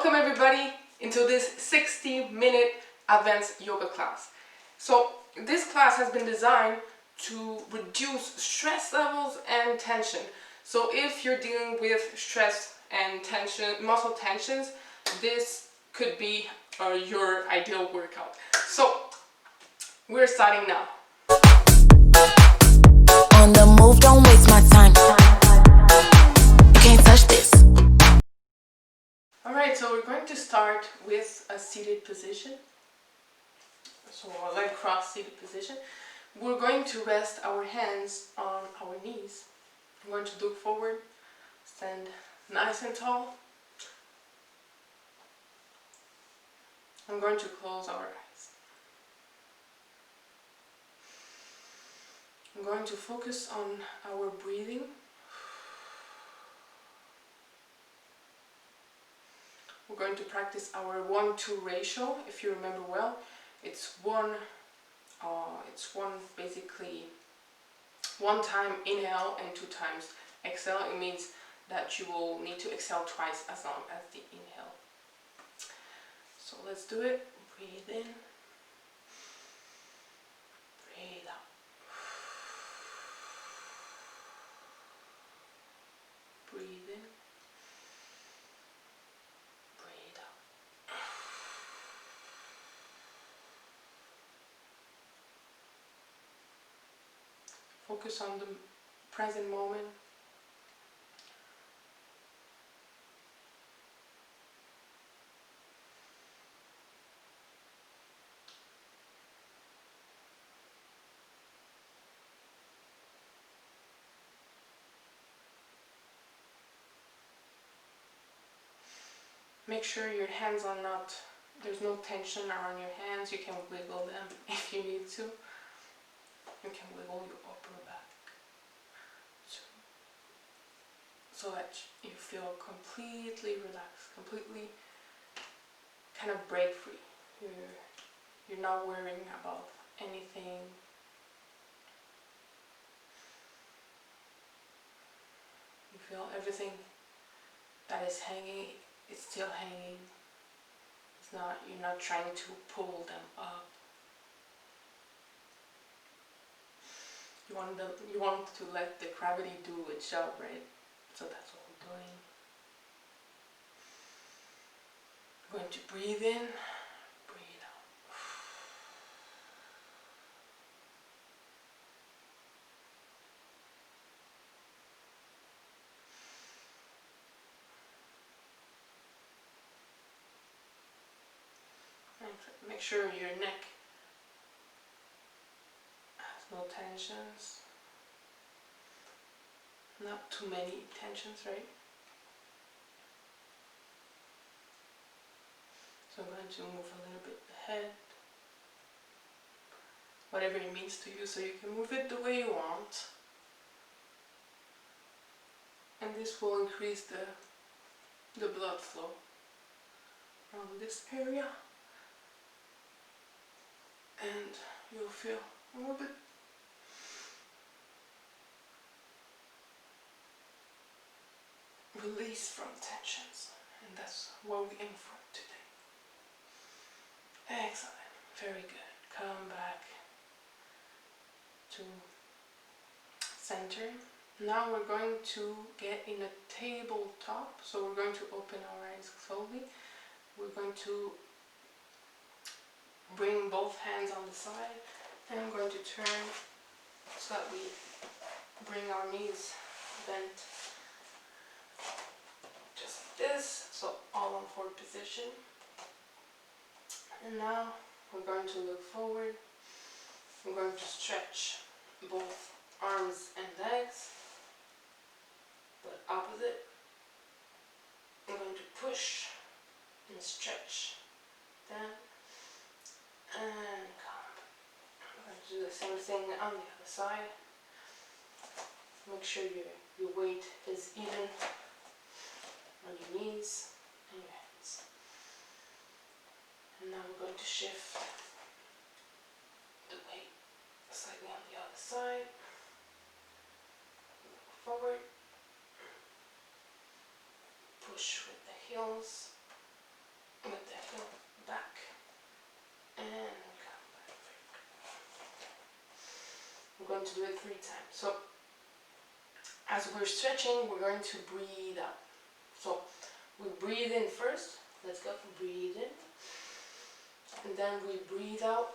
Welcome everybody into this 60-minute advanced yoga class. So this class has been designed to reduce stress levels and tension. So if you're dealing with stress and tension, muscle tensions, this could be your ideal workout. So we're starting now. On the move, don't waste my time. You can't touch this. Alright, so we're going to start with a seated position. So a leg cross seated position. We're going to rest our hands on our knees. I'm going to look forward, stand nice and tall. I'm going to close our eyes. I'm going to focus on our breathing. We're going to practice our 1-2 ratio. If you remember well, it's one basically 1 time inhale and 2 times exhale. It means that you will need to exhale twice as long as the inhale. So let's do it. Breathe in, breathe out. Breathe in, breathe out. Focus on the present moment. Make sure your hands are not, there's no tension around your hands. You can wiggle them if you need to. You can wiggle your upper back so that you feel completely relaxed, completely kind of break free. You're not worrying about anything. You feel everything that is hanging, it's still hanging. It's not, you're not trying to pull them up. You want to let the gravity do its job, right? So that's what we're doing. We're going to breathe in, breathe out. And make sure your neck has no tensions. Not too many tensions, right? So I'm going to move a little bit the head, whatever it means to you, so you can move it the way you want. And this will increase the blood flow around this area. And you'll feel a little bit release from tensions, and that's what we aim for today. Excellent, very good. Come back to center. Now we're going to get in a tabletop, so we're going to open our eyes slowly. We're going to bring both hands on the side, and I'm going to turn so that we bring our knees bent. Just like this, so all on forward position. And now we're going to look forward. We're going to stretch both arms and legs, but opposite. I'm going to push and stretch down and come. I'm going to do the same thing on the other side. Make sure your weight is even on your knees and your hands. And now we're going to shift the weight slightly on the other side. Look forward. Push with the heels. going to do it 3 times. So as we're stretching, we're going to breathe out. So we breathe in first. Let's go. Breathe in. And then we breathe out.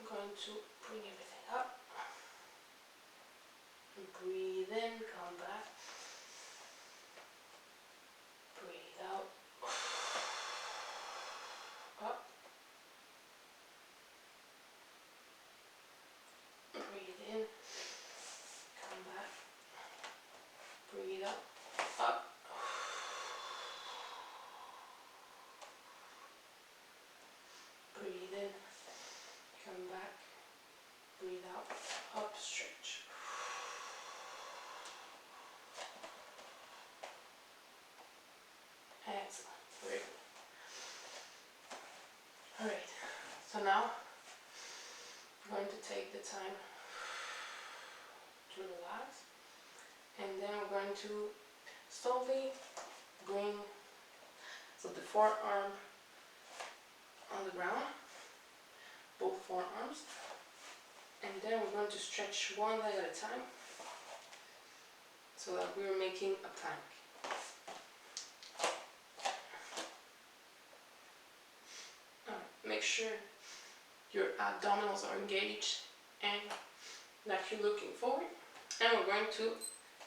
I'm going to bring everything up. And breathe in, come back. Breathe out. Up. Breathe in. Come back. Breathe out. Up. Breathe in. Come back. Breathe out. Up. Stretch. Excellent. Very good. Alright. So now I'm going to take the time to relax, and then we're going to slowly bring the forearm on the ground, both forearms, and then we're going to stretch one leg at a time so that we're making a plank. Make sure your abdominals are engaged and that you're looking forward, and we're going to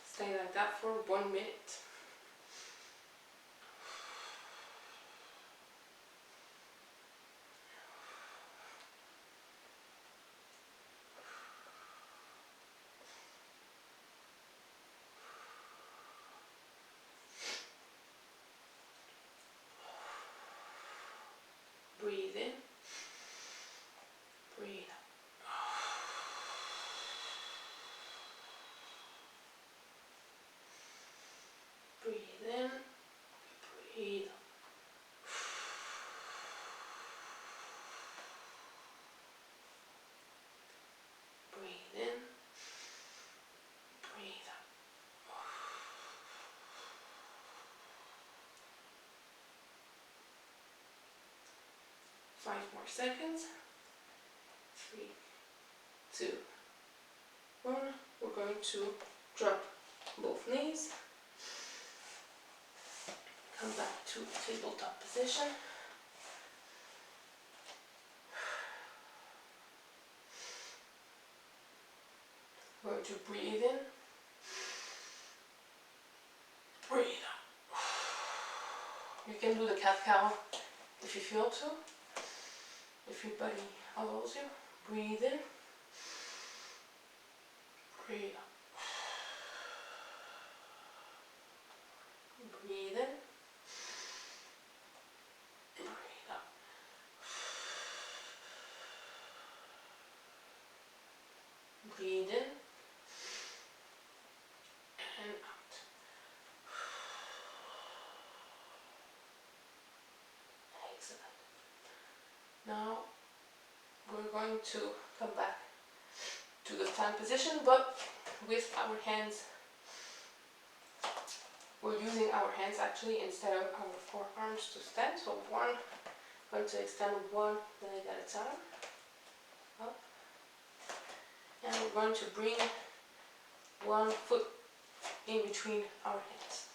stay like that for 1 minute. Breathe in, breathe out. Breathe in, breathe out. Breathe in, breathe out. 5 more seconds. 3, 2, 1. We're going to drop both knees. Come back to tabletop position. We're going to breathe in, breathe out. You can do the cat-cow if you feel to, if your body allows you. Breathe in, breathe out. Breathe in, breathe out. Breathe in and out. Excellent. Now we're going to come back to the plank position, but with our hands. We're using our hands actually instead of our forearms to stand. So I'm going to extend one leg at a time. Up. And we're going to bring one foot in between our hands.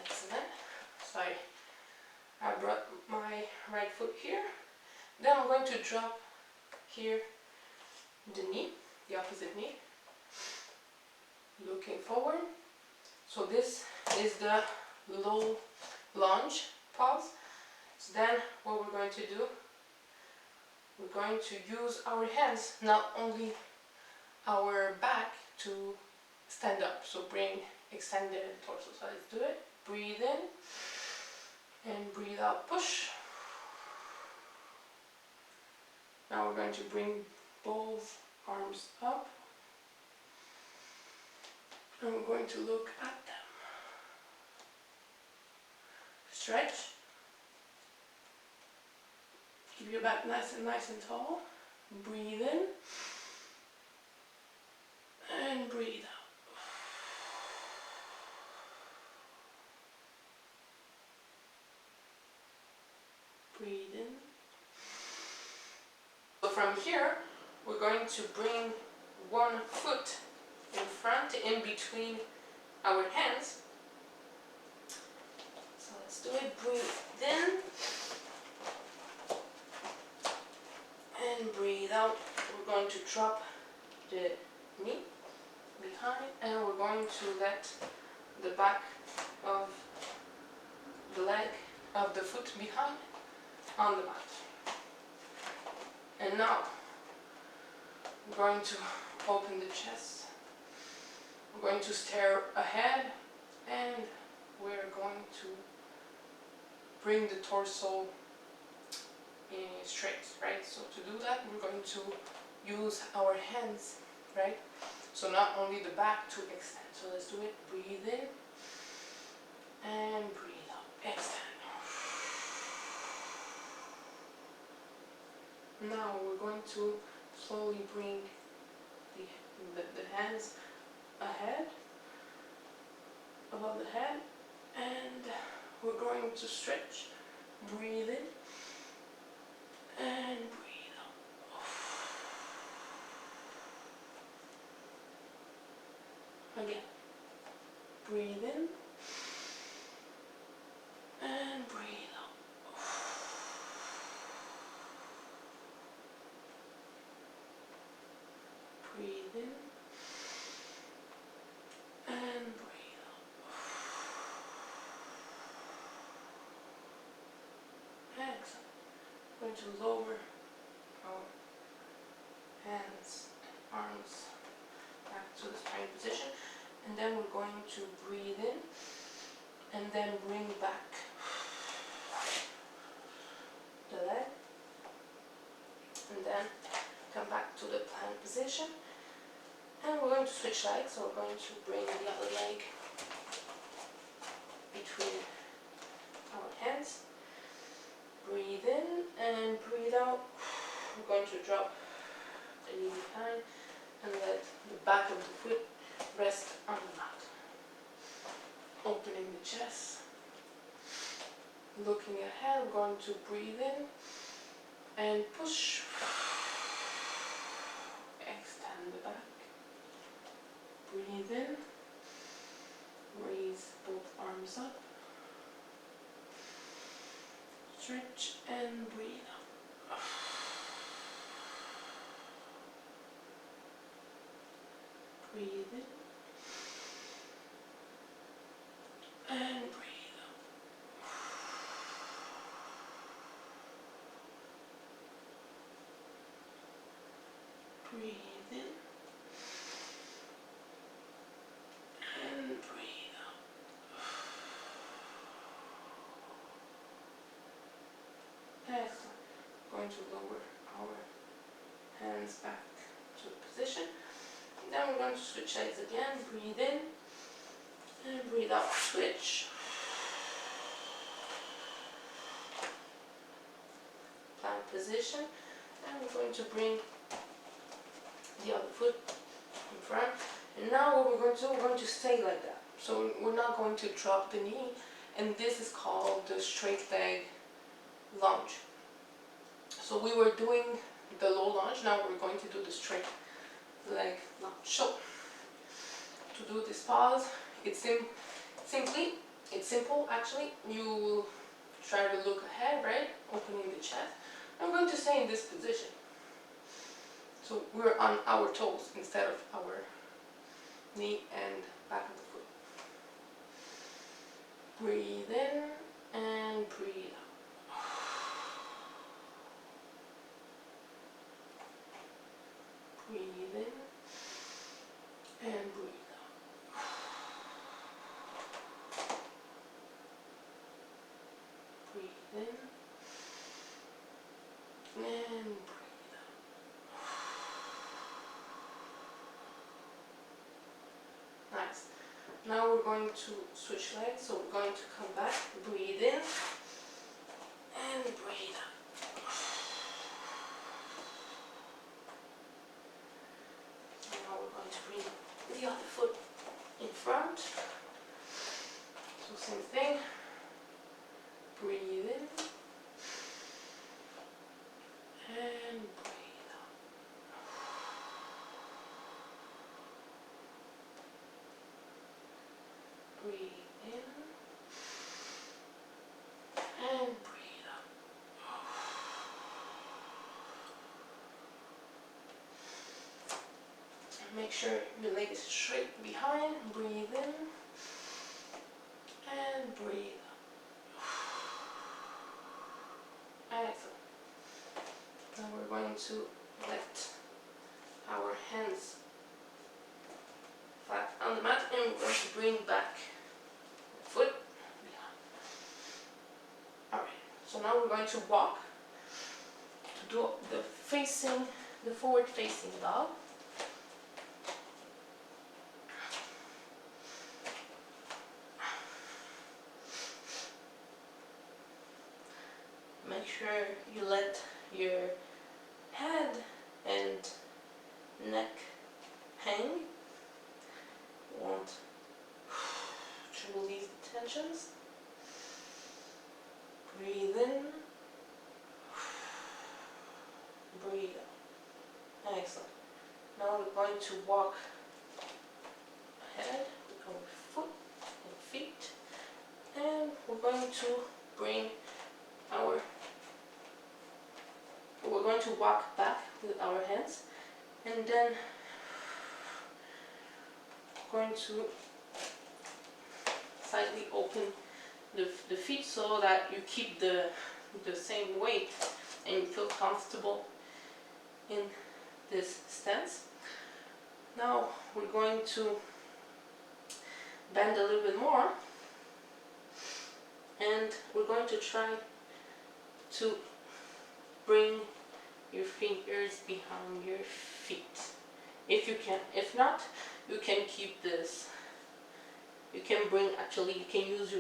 Excellent. Sorry, I brought my right foot here. Then I'm going to drop here the knee, the opposite knee, looking forward. So this is the low lunge pose. So then what we're going to do, we're going to use our hands, not only our back, to stand up. So bring extended torso. So let's do it. Breathe in and breathe out, push. Now we're going to bring both arms up and we're going to look at them. Stretch. Keep your back nice and tall. Breathe in and breathe out. Breathe in. So from here, we're going to bring one foot in front, in between our hands. So let's do it. Breathe in and breathe out. We're going to drop the knee behind, and we're going to let the back of the leg of the foot behind on the mat. And now we're going to open the chest. We're going to stare ahead, and we're going to bring the torso in straight, right? So to do that, we're going to use our hands, right? So not only the back to extend. So let's do it. Breathe in and breathe out. Extend. Now we're going to slowly bring the hands ahead, above the head, and we're going to stretch. Breathe in and breathe out. Again. Breathe in and breathe out. Breathe in and breathe out. Excellent. We're going to lower our hands and arms back to the spine position, and then we're going to breathe in and then bring back the leg, and then come back to the plank position. And we're going to switch legs, so we're going to bring the other leg between our hands. Breathe in and breathe out. We're going to drop the knee behind and let the back of the foot rest on the mat. Opening the chest. Looking ahead, we're going to breathe in and push. Extend the back. Breathe in, raise both arms up, stretch and breathe out. Breathe in and breathe out. Breathe in and breathe out. Excellent. Going to lower our hands back to the position. And then we're going to switch legs again. Breathe in and breathe out. Switch. Plank position. And we're going to bring the other foot in front. And now what we're going to stay like that. So we're not going to drop the knee, and this is called the straight leg lunge. So we were doing the low lunge, now we're going to do the straight leg lunge. So to do this pause, it's simple actually. You will try to look ahead, right? Opening the chest. I'm going to stay in this position. So we're on our toes instead of our knee and back of the foot. Breathe in and breathe out. Breathe in and breathe out. Breathe in and breathe out. Nice. Now we're going to switch legs, so we're going to come back, breathe in and breathe out. And now we're going to bring the other foot in front. So same thing. Breathe in and breathe make sure your leg is straight behind. Breathe in and breathe out. Excellent. Now we're going to let our hands flat on the mat, and we're going to bring back the foot behind. Alright, so now we're going to walk to do the forward facing dog. Make sure you let your head and neck hang. You want to release the tensions. Breathe in. Breathe out. Excellent. Now we're going to walk ahead with our foot and feet, and we're going to bring we're going to walk back with our hands, and then we're going to slightly open the feet so that you keep the same weight and you feel comfortable in this stance. Now we're going to bend a little bit more, and we're going to try to bring your fingers behind your feet if you can. If not, you can keep this. You can use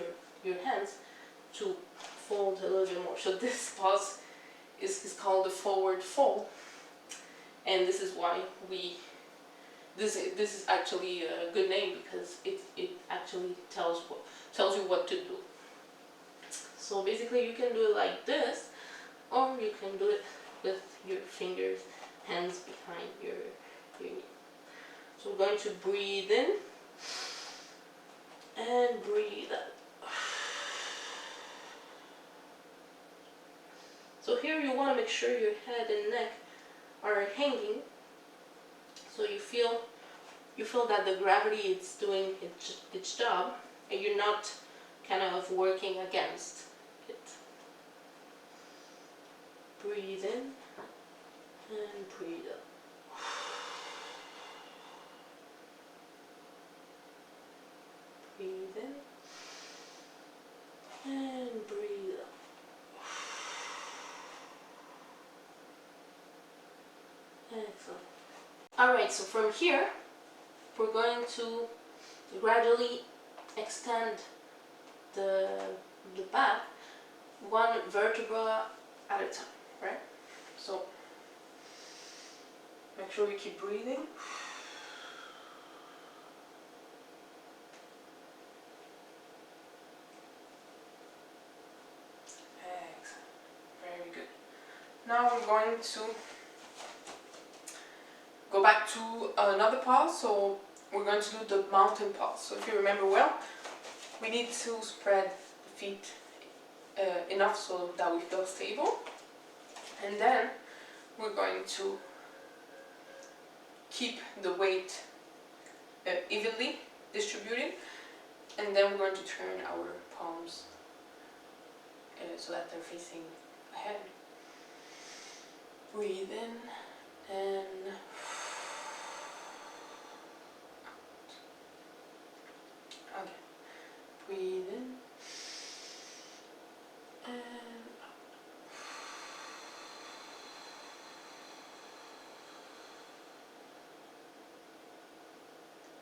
your hands to fold a little bit more. So this pose is called the forward fold, and this is why this is actually a good name, because it actually tells you what to do. So basically you can do it like this, or you can do it with your fingers, hands behind your knee. So we're going to breathe in and breathe out. So here you want to make sure your head and neck are hanging, so you feel that the gravity is doing its job, and you're not kind of working against it. Breathe in and breathe out. Breathe in and breathe out. Excellent. Alright, so from here we're going to gradually extend the back one vertebra at a time, right? So make sure you keep breathing. Excellent. Very good. Now we're going to go back to another pose. So we're going to do the mountain pose. So if you remember well, we need to spread the feet enough so that we feel stable, and then we're going to keep the weight evenly distributed, and then we're going to turn our palms so that they're facing ahead. Breathe in and out. Again. Breathe in and out.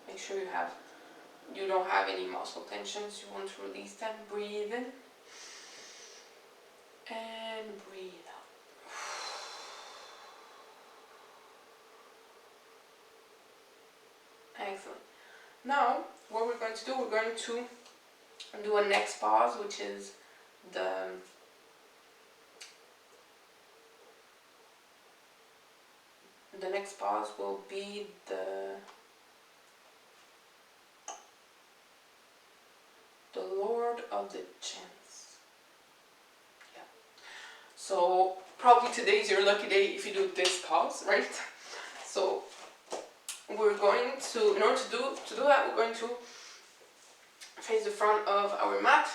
Make sure you don't have any muscle tensions. You want to release them. Breathe in and breathe out. Excellent. Now what we're going to do, we're going to do a next pause, which is the next pause will be the Lord of the Chants. Yeah. So probably today is your lucky day if you do this pause, right? So we're going to, in order to do that, we're going to face the front of our mat.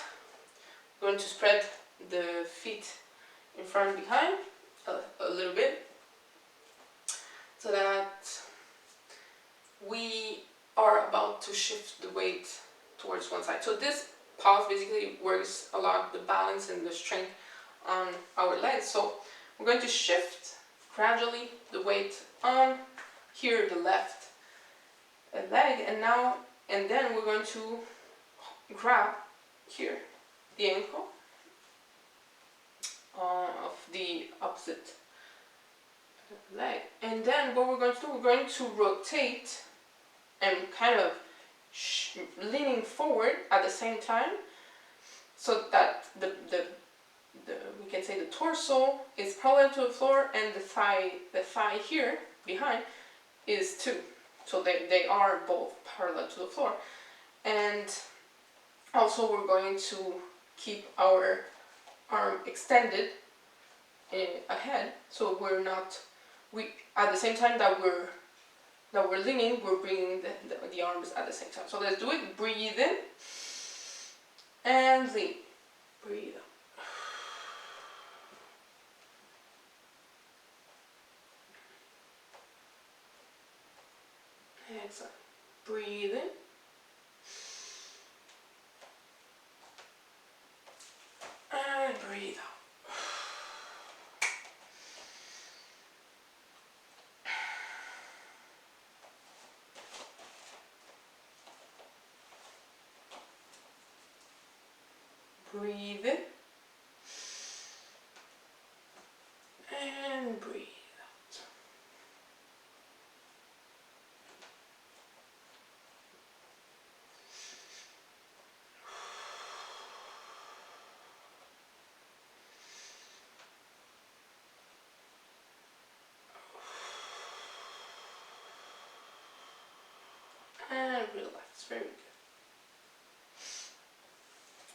We're going to spread the feet in front and behind a little bit, so that we are about to shift the weight towards one side. So this pause basically works a lot the balance and the strength on our legs. So we're going to shift gradually the weight on here, the left leg, and then we're going to grab here the ankle of the opposite leg, and then what we're going to do, we're going to rotate and kind of leaning forward at the same time, so that the we can say the torso is parallel to the floor, and the thigh here behind is too. So they are both parallel to the floor. And also we're going to keep our arm extended ahead, so we're not, at the same time that we're leaning, we're bringing the arms at the same time. So let's do it. Breathe in and lean. Breathe out. Excellent. Breathe in. And breathe out. Breathe in. And breathe out. And relax. Very good.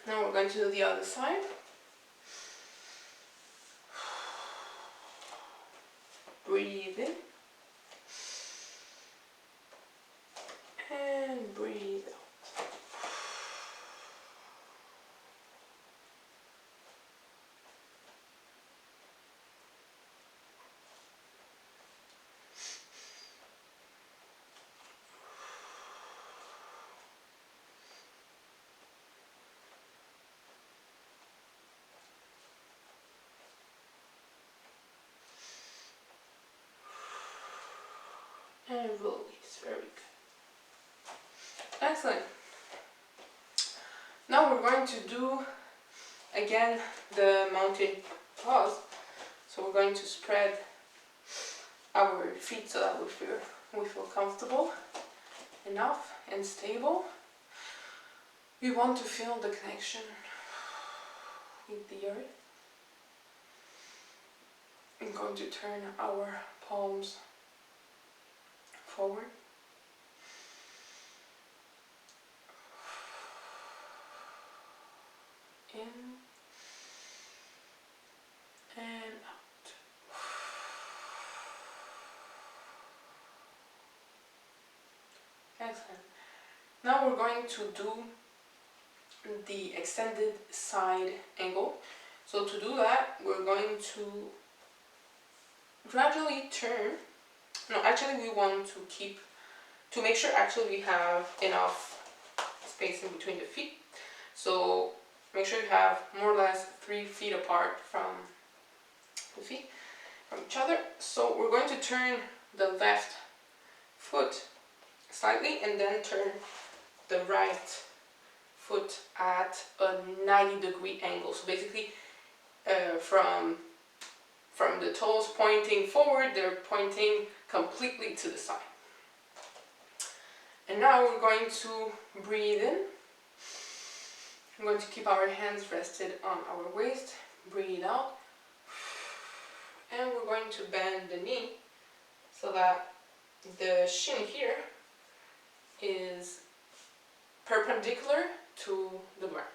Now we're going to do the other side. Breathe in. And breathe out. And release. Very good. Excellent. Now we're going to do again the mountain pause. So we're going to spread our feet so that we feel comfortable enough and stable. We want to feel the connection with the earth. I'm going to turn our palms forward. In and out. Excellent. Now we're going to do the extended side angle. So to do that, we're going to gradually turn. No, actually we want to make sure actually we have enough space in between the feet. So make sure you have more or less 3 feet apart from the feet, from each other. So we're going to turn the left foot slightly and then turn the right foot at a 90-degree angle. So basically from the toes pointing forward, they're pointing completely to the side. And now we're going to breathe in. We're going to keep our hands rested on our waist. Breathe out. And we're going to bend the knee so that the shin here is perpendicular to the ground.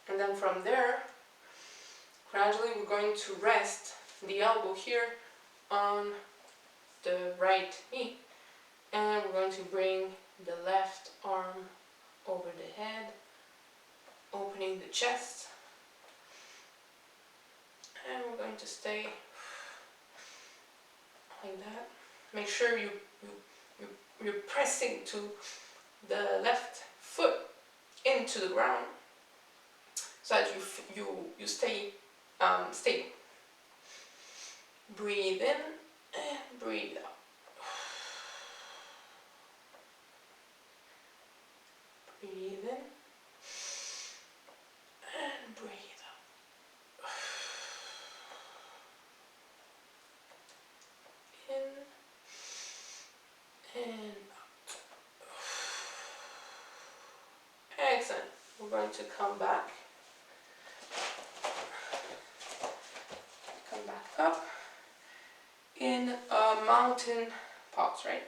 And then from there, gradually we're going to rest the elbow here on the right knee And we're going to bring the left arm over the head, opening the chest. And we're going to stay like that. Make sure you're pressing to the left foot into the ground so that you stay stable. Breathe in and breathe out. Breathe in and breathe out. In and out. Excellent. We're going to come back up in a mountain pose, right?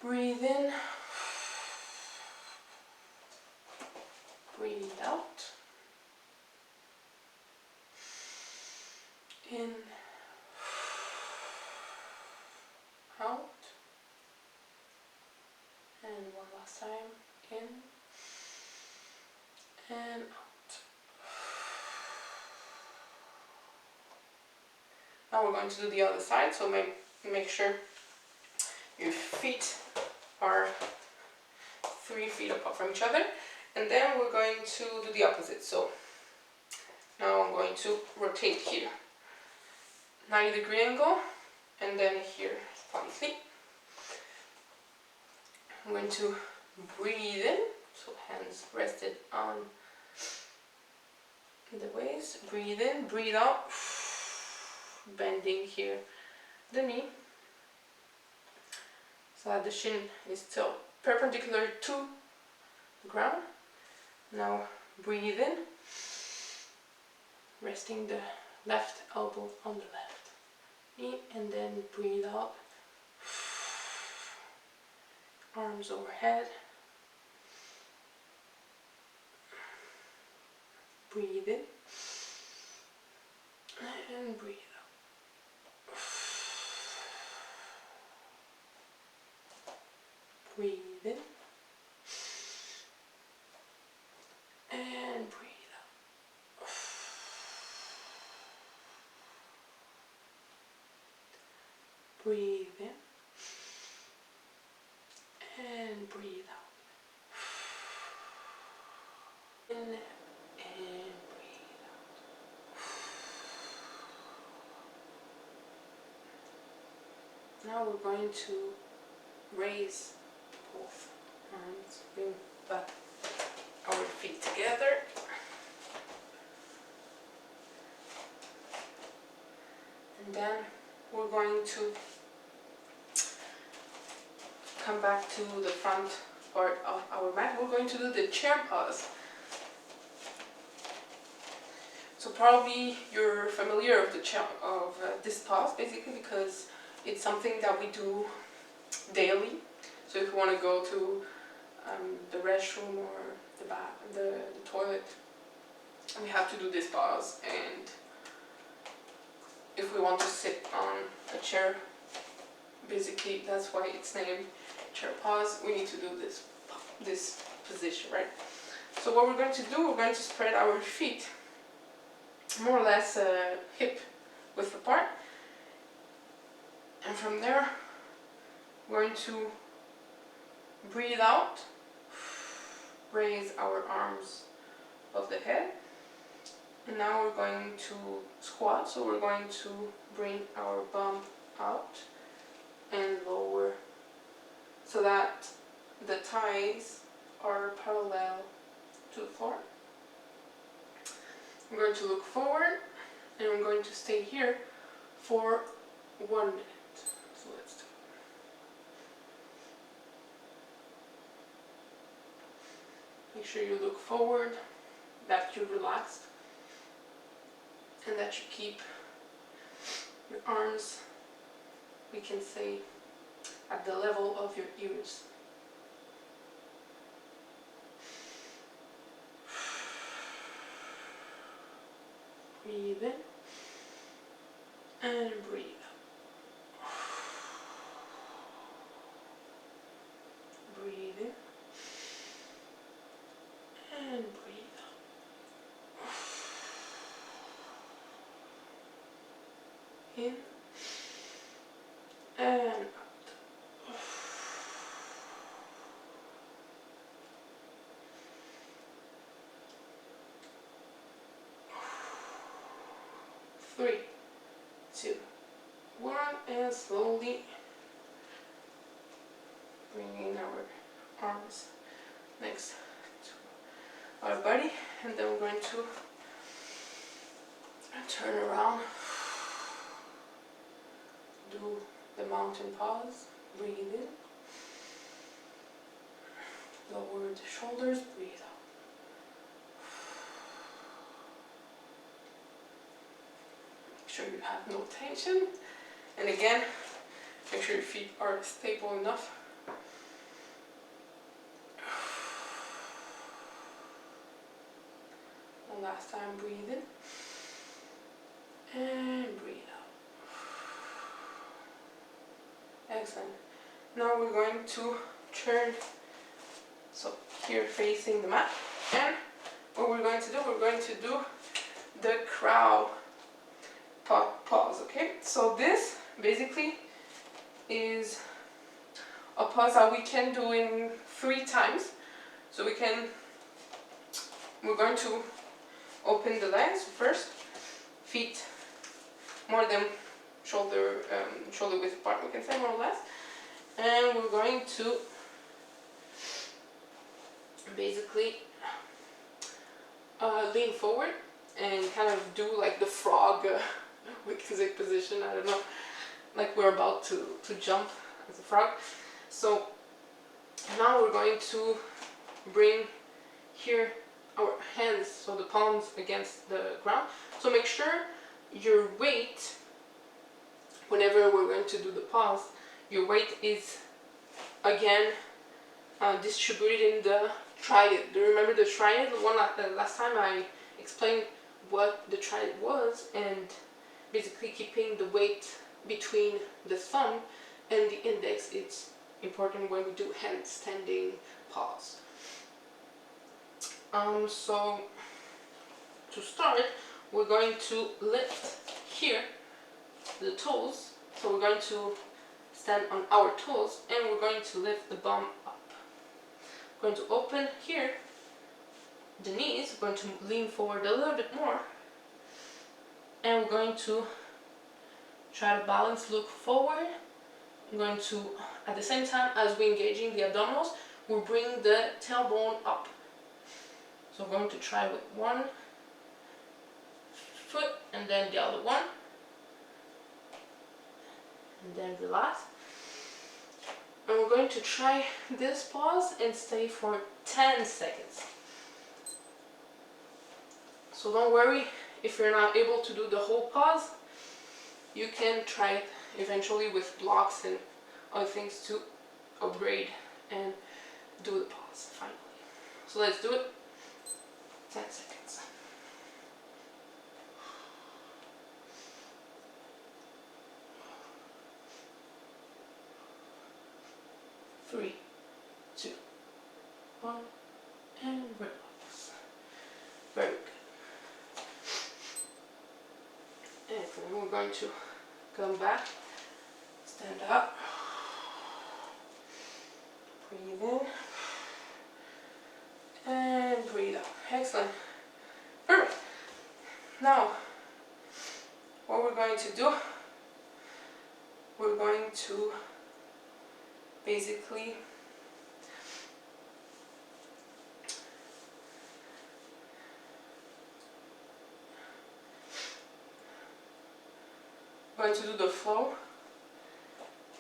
Breathe in, breathe out, in, out, and one last time, in and out. Now we're going to do the other side, so make sure your feet are 3 feet apart from each other, and then we're going to do the opposite. So now I'm going to rotate here, 90-degree angle, and then here slightly. I'm going to breathe in, so hands rested on the waist. Breathe in, breathe out, bending here the knee so that the shin is still perpendicular to the ground. Now breathe in, resting the left elbow on the left knee, and then breathe out, arms overhead. Breathe in and breathe out. Breathe in and breathe out. Breathe in and breathe out. In and breathe out. Now we're going to raise both arms, bring back our feet together. And then we're going to come back to the front part of our mat. We're going to do the chair pose. So probably you're familiar with this pose, basically, because it's something that we do daily. So if you want to go to the restroom or the toilet, we have to do this pose. And if we want to sit on a chair, basically that's why it's named chair pose. We need to do this position, right? So what we're going to do, we're going to spread our feet more or less hip width apart, and from there we're going to breathe out, raise our arms above the head, and now we're going to squat. So we're going to bring our bum out and lower so that the thighs are parallel to the floor. I'm going to look forward, and I'm going to stay here for 1 minute. So let's do it. Make sure you look forward, that you're relaxed, and that you keep your arms, we can say, at the level of your ears. Breathe in and breathe out. and breathe out. In and out. 3, 2, 1, and slowly bringing our arms next to our body, and then we're going to turn around, do the mountain pause, breathe in, lower the shoulders, breathe out. Make sure you have no tension, and again, make sure your feet are stable enough. And last time, breathe in and breathe out. Excellent. Now we're going to turn, so here facing the mat, and what we're going to do, we're going to do the crow pause, okay? So this basically is a pause that we can do in 3 times. So we're going to open the legs first, feet more than shoulder width apart, we can say, more or less, and we're going to basically lean forward and kind of do like the frog we can say position, I don't know, like we're about to jump as a frog. So now we're going to bring here our hands, so the palms against the ground. So make sure your weight, whenever we're going to do the pause, your weight is again distributed in the triad. Do you remember the triad? The one the last time I explained what the triad was, and basically keeping the weight between the thumb and the index. It's important when we do handstanding pause. So to start, we're going to lift here the toes. So we're going to stand on our toes and we're going to lift the bum up. We're going to open here the knees, we're going to lean forward a little bit more, and we're going to try to balance, look forward. I'm going to, at the same time as we're engaging the abdominals, we'll bring the tailbone up. So we're going to try with one foot and then the other one, and then relax. And we're going to try this pause and stay for 10 seconds. So don't worry if you're not able to do the whole pause. You can try it eventually with blocks and other things to upgrade and do the pause finally. So let's do it. 10 seconds. Three, 2, 1, and relax. Very good. And then we're going to come back, stand up, breathe in, and breathe out. Excellent. Perfect. Now, what we're going to do, we're going to basically do the flow.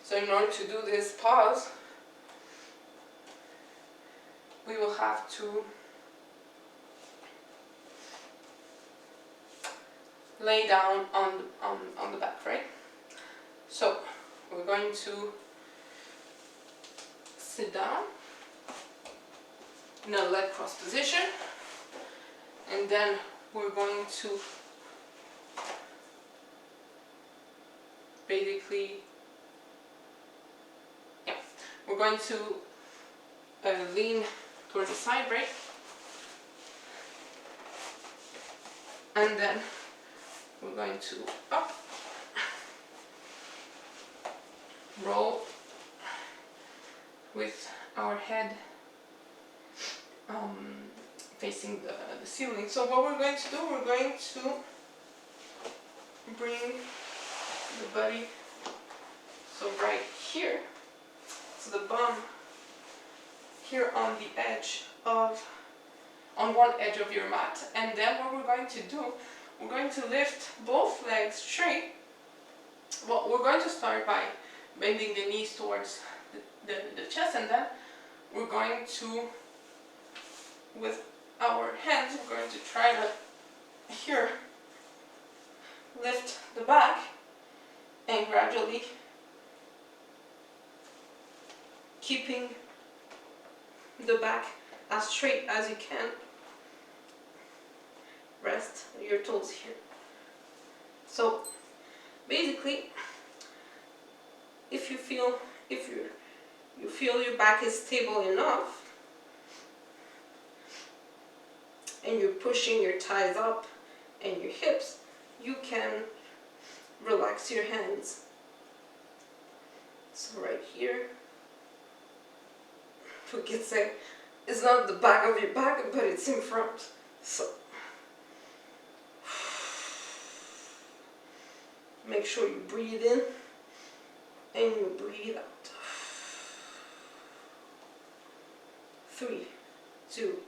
So in order to do this pause, we will have to lay down on the back, right? So we're going to sit down in a leg cross position, and then we're going to basically, we're going to lean towards the side, right? and then we're going to up, roll with our head facing the ceiling. So what we're going to do, we're going to bring the body so right here, so the bum here on the edge of, on one edge of your mat, and then what we're going to do, we're going to lift both legs straight. Well, we're going to start by bending the knees towards the chest, and then we're going to, with our hands, we're going to try to here lift the back and gradually keeping the back as straight as you can. Rest your toes here. So basically, if you feel your back is stable enough and you're pushing your thighs up and your hips, you can relax your hands. So right here, we can say it's not the back of your back, but it's in front. So make sure you breathe in and you breathe out. 3, 2,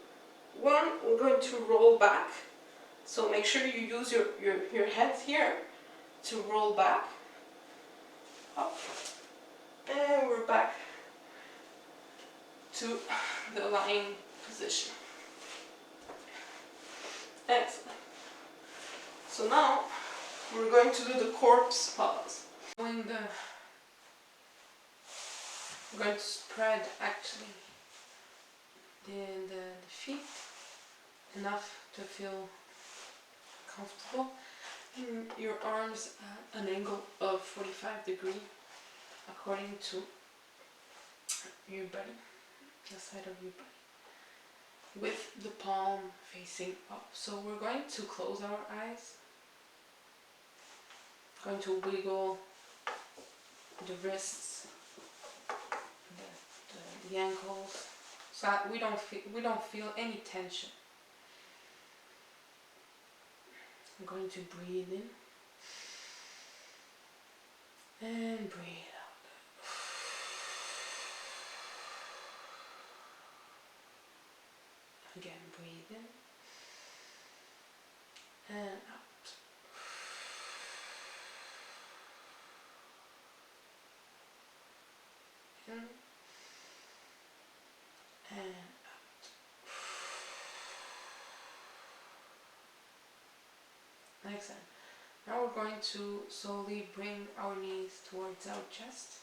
1. We're going to roll back. So make sure you use your head here to roll back. Up. And we're back to the lying position. Excellent. So now we're going to do the corpse pose. We're going to spread actually the feet enough to feel comfortable, and your arms at an angle of 45 degrees according to your body, the side of your body, with the palm facing up. So we're going to close our eyes, going to wiggle the wrists, the ankles, so that we don't feel any tension. I'm going to breathe in and breathe out. Again, breathe in and out. In and out. Excellent. Now we're going to slowly bring our knees towards our chest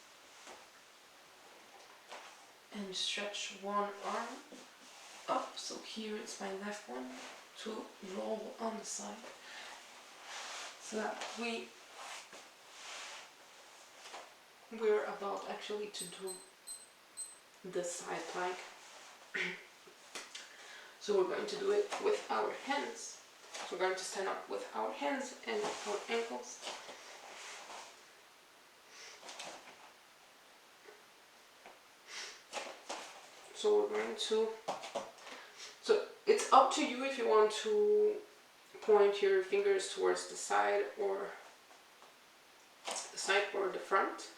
and stretch one arm up. So here it's my left one to roll on the side, so that we're about actually to do the side plank. So we're going to do it with our hands. So we're going to stand up with our hands and our ankles. So we're going to, so it's up to you if you want to point your fingers towards the side or the front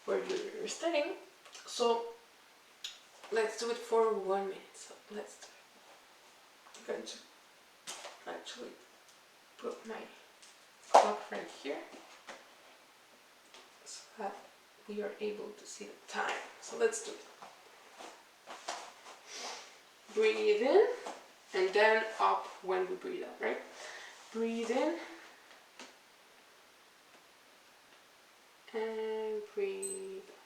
where you're standing. So let's do it for 1 minute. So let's do it. I'm going to actually put my clock right here so that we are able to see the time. So let's do it. Breathe in and then up when we breathe out, right? Breathe in and breathe out.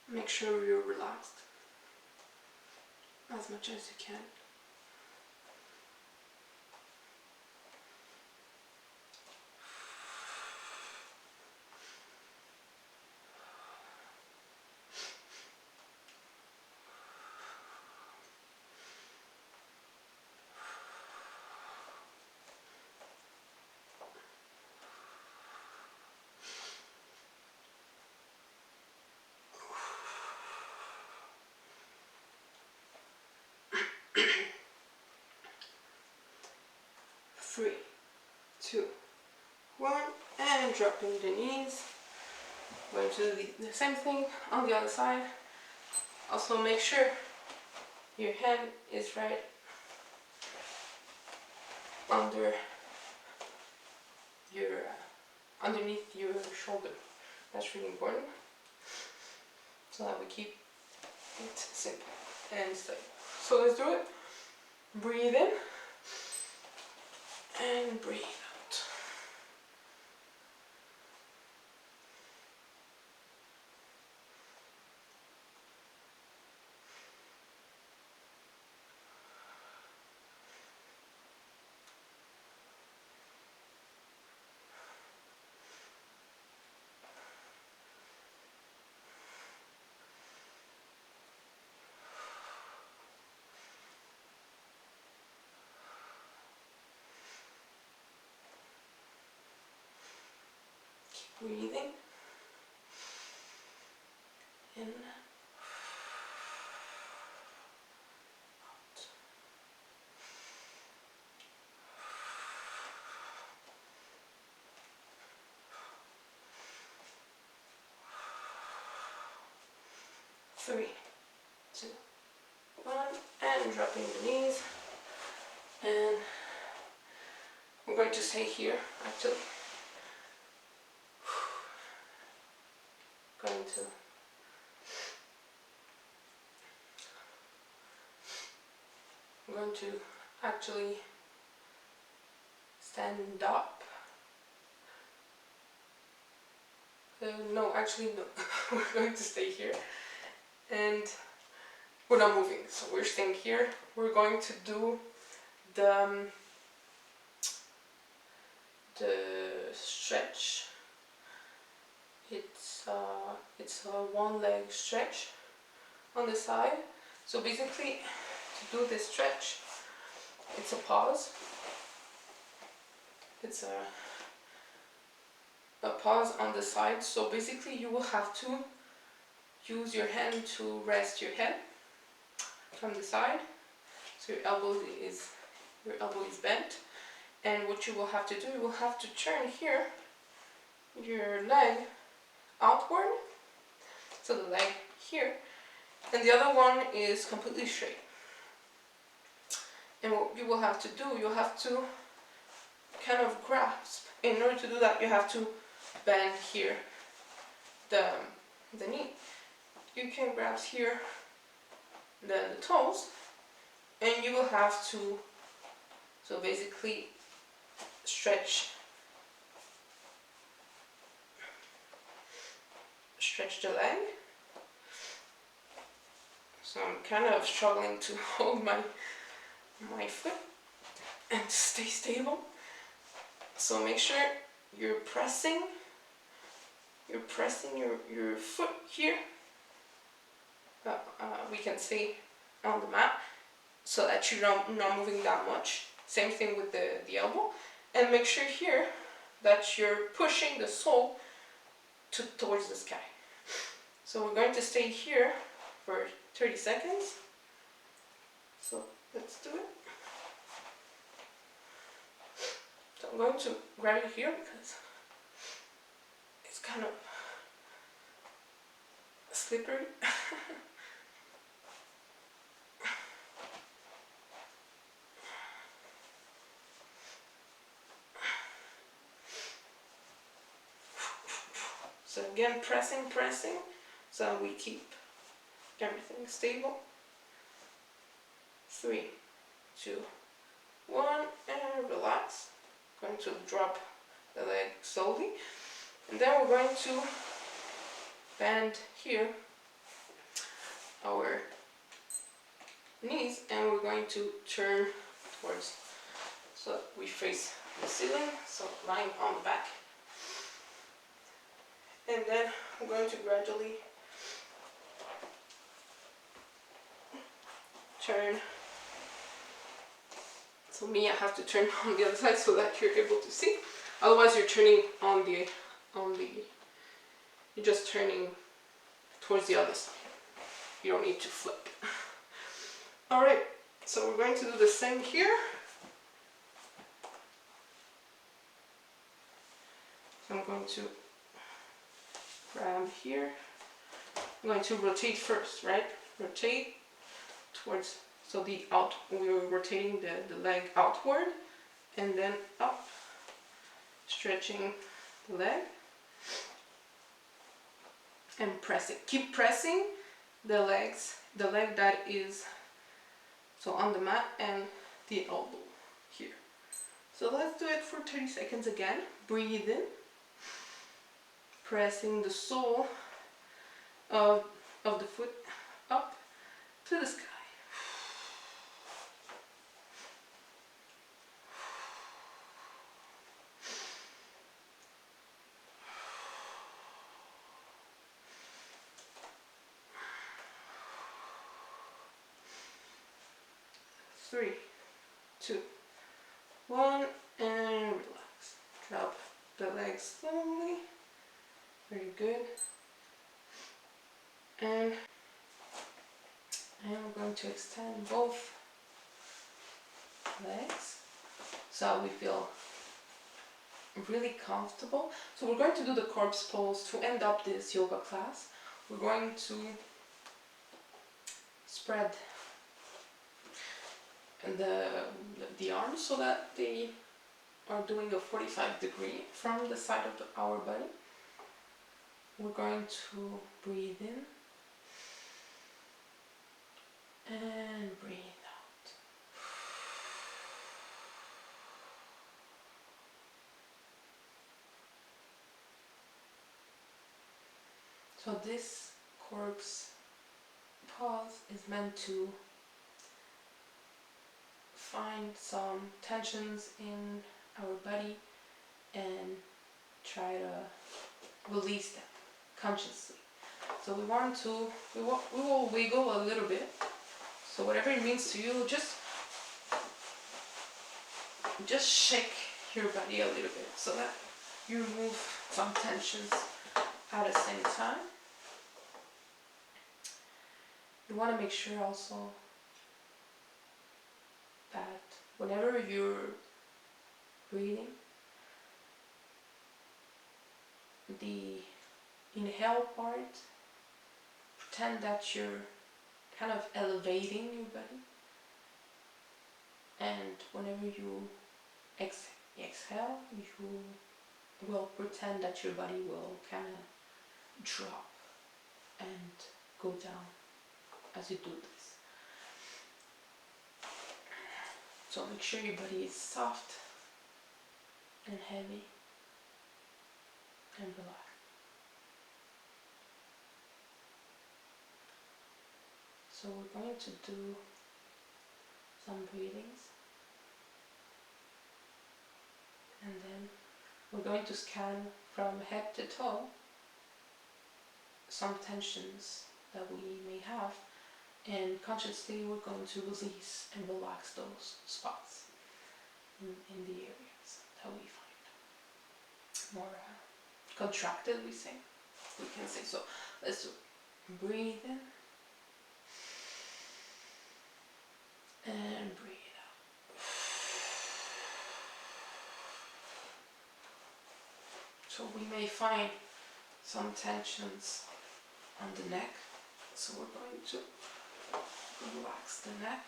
Make sure you're relaxed as much as you can. dropping the knees. I'm going to do the same thing on the other side. Also make sure your hand is right under your underneath your shoulder. That's really important, so that we keep it simple and steady. So let's do it. Breathe in and breathe out. Breathing in, out. 3, 2, 1, and dropping the knees. And we're going to stay here actually. I'm going to actually stand up. No, actually no. We're going to stay here, and we're not moving, so we're staying here. We're going to do the stretch. It's a one leg stretch on the side. So basically, to do this stretch, it's a pause. It's a pause on the side. So basically, you will have to use your hand to rest your head from the side. So your elbow is bent, and what you will have to do, you will have to turn here your leg outward, so the leg here, and the other one is completely straight. And what you will have to do, you have to kind of grasp. In order to do that, you have to bend here the knee. You can grasp here the toes, and you will have to, so basically stretch the leg. So I'm kind of struggling to hold my foot and to stay stable. So make sure you're pressing your foot here. We can say on the mat, so that you're not moving that much. Same thing with the elbow, and make sure here that you're pushing the sole towards the sky. So we're going to stay here for 30 seconds. So let's do it. So I'm going to grab it here because it's kind of slippery. So again, pressing, so we keep everything stable. 3, 2, 1, and relax. Going to drop the leg slowly, and then we're going to bend here our knees, and we're going to turn towards, so we face the ceiling, so lying on the back. And then I'm going to gradually turn. So me, I have to turn on the other side so that you're able to see. Otherwise, you're turning you're just turning towards the other side. You don't need to flip. All right, so we're going to do the same here. So I'm going going to grab here. I'm going to rotate first, right? Rotate towards, so we're rotating the leg outward and then up, stretching the leg and pressing. Keep pressing the leg that is so on the mat and the elbow here. So let's do it for 30 seconds again. Breathe in, pressing the sole of the foot up to the sky. Three, two, one, and relax. Drop the legs slowly. Very good. And we're going to extend both legs so we feel really comfortable. So we're going to do the corpse pose to end up this yoga class. We're going to spread the arms so that they are doing a 45-degree from the side of our body. We're going to breathe in and breathe out. So this corpse pause is meant to find some tensions in our body and try to release them consciously. So we will wiggle a little bit. So whatever it means to you, just shake your body a little bit so that you remove some tensions at the same time. You want to make sure also that whenever you're breathing, the inhale part, pretend that you're kind of elevating your body, and whenever you exhale, you will pretend that your body will kind of drop and go down as you do this. So make sure your body is soft and heavy and relaxed. So we're going to do some breathings, and then we're going to scan from head to toe some tensions that we may have, and consciously we're going to release and relax those spots in the areas that we find more contracted, we can say. So let's do it. Breathe in and breathe out. So we may find some tensions on the neck, so we're going to relax the neck,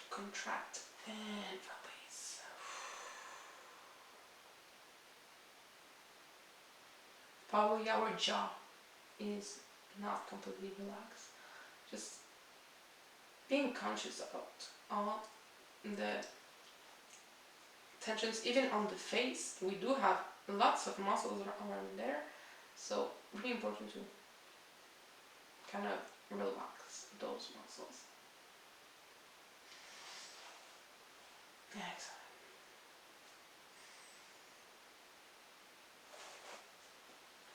contract and release. Probably our jaw is not completely relaxed. Just being conscious about all the tensions, even on the face. We do have lots of muscles around there, so really important to kind of relax those muscles. Excellent.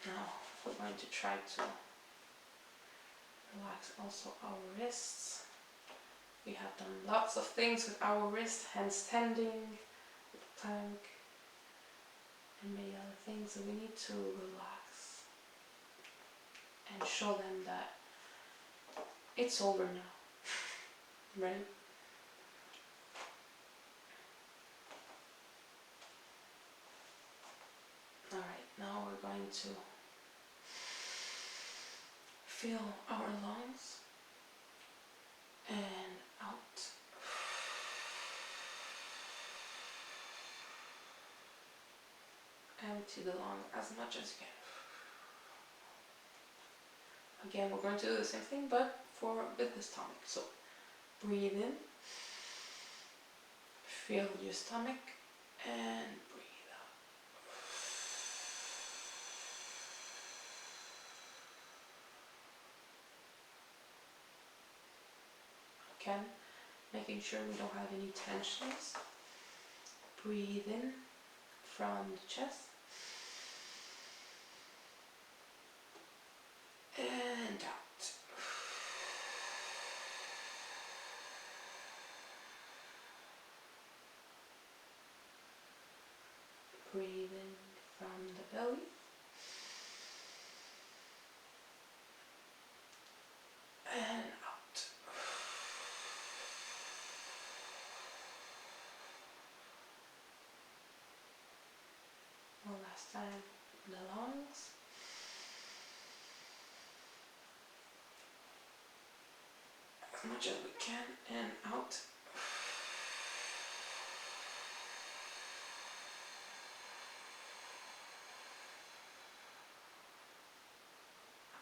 Now we're going to try to relax also our wrists. We have done lots of things with our wrists, handstanding, plank, and many other things. So we need to relax and show them that it's over now, right? Now we're going to fill our lungs and out. Empty the lung as much as you can. Again, we're going to do the same thing, but with the stomach. So breathe in, fill your stomach, and breathe out. Again, making sure we don't have any tensions. Breathe in from the chest and out. Breathe in from the belly and out. One last time, the lungs. As much as we can, and out.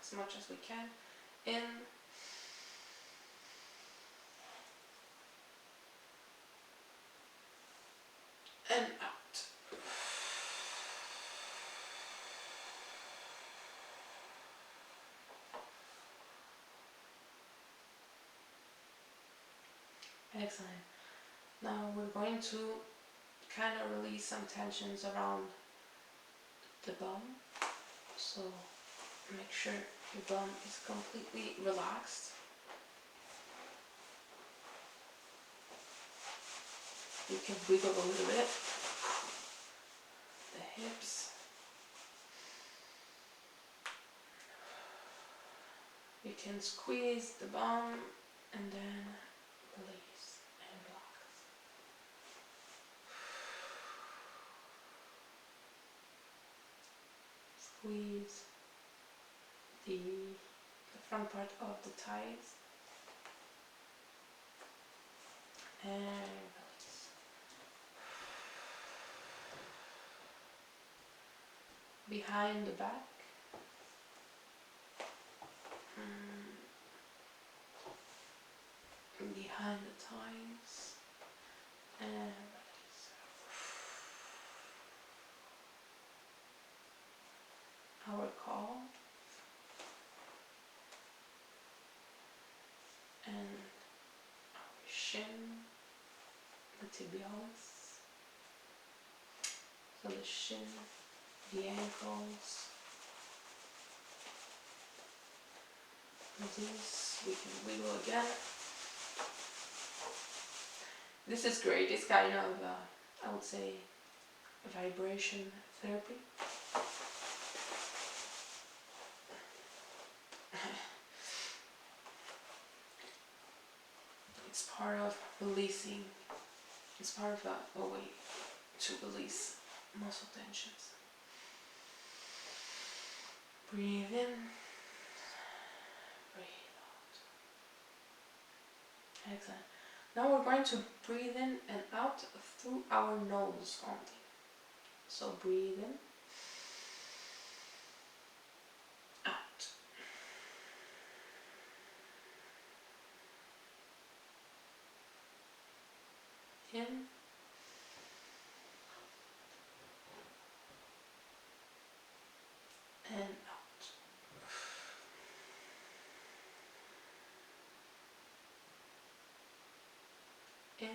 As much as we can, in and out. Excellent. Now we're going to kind of release some tensions around the bum. So make sure your bum is completely relaxed. You can wiggle a little bit. The hips. You can squeeze the bum and then release and relax. Squeeze the front part of the thighs and release. Behind the back. Behind the thighs and release. Our call and our shin, the tibialis, so the shin, the ankles. With these we can wiggle again. This is great. It's kind of, I would say, vibration therapy. It's part of releasing. It's part of a way to release muscle tensions. Breathe in, breathe out. Excellent. Now we're going to breathe in and out through our nose only. So breathe in, out. In, and out. In, out.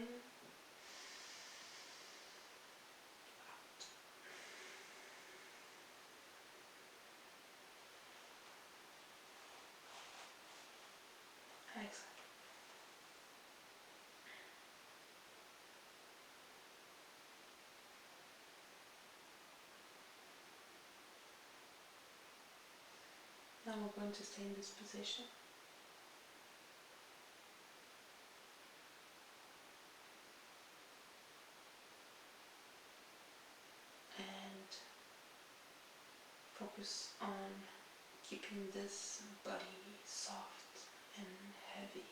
Excellent. Now we're going to stay in this position. And focus on keeping this body soft and heavy.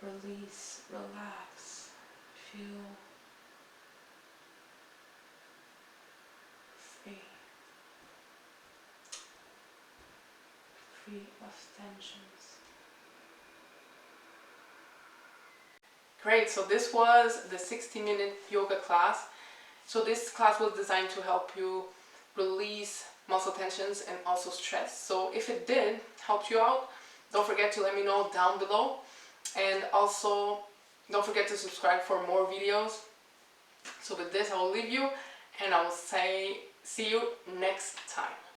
Release, relax, feel free, free of tensions. Great, so this was the 60-minute yoga class. So this class was designed to help you release muscle tensions and also stress. So if it did help you out, don't forget to let me know down below. And also, don't forget to subscribe for more videos. So with this, I will leave you and I will see you next time.